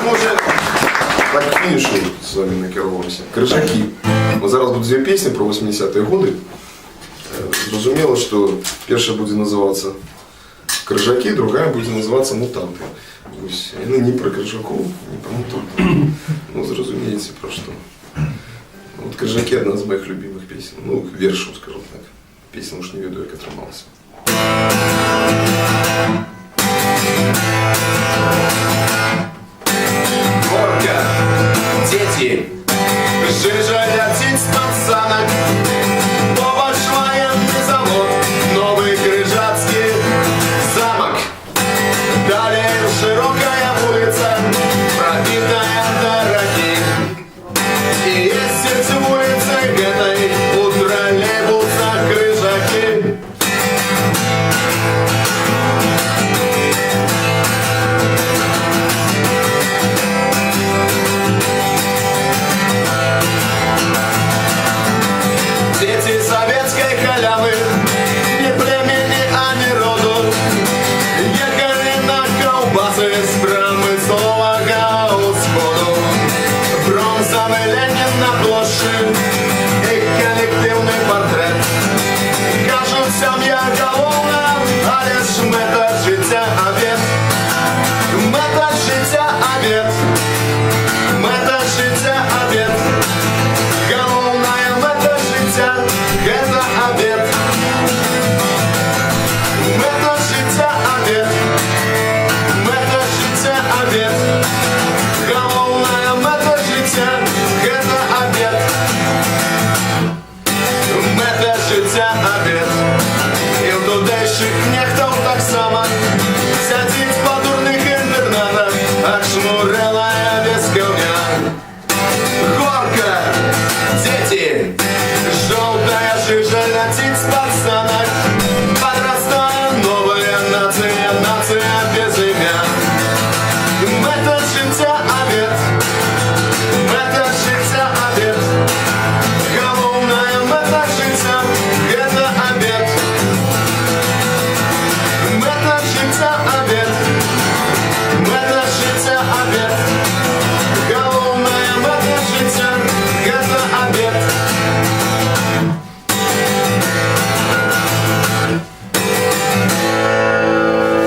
ми вже так к фінішу з вами накерувалися. Крижаки. От зараз будуть дві пісні про 80-ті роки. Зрозуміло, що перша буде називатися Крижаки, друга буде називатися Мутанти. Ось, ну, не про крижаков, не про мутантов. Ну, зрозумієте, про що. Вот Крижаки — одна из моих любимых песен. Ну, вершов, скажем так. Песня уж не веду, як отрималася. Горка, дети, жижа летит с пацанок. Поваш военный завод, новый крыжацкий замок. Далее широкая улица, пробитая дороги. И есть сердце улицы этой у троллейбуса крыжаки. Дети советской халявы, не племени, а не роду, ехали на колбасы с промыслового усходу. Бронзовый Ленин на площадь и коллективный портрет. Кажуться м'яголовна, але ж мета життя обід. Мета життя обід. Мета життя обід. Головная мета життя – это обід. Мета життя обід. Мета життя обід. Головная мета життя – это обід. Мета життя обід. І в тутейших кнехтов так само сядіть по дурних інтернатах, аж шмурелая без говня. Горка, дети, желтая жижа летит с пацанами.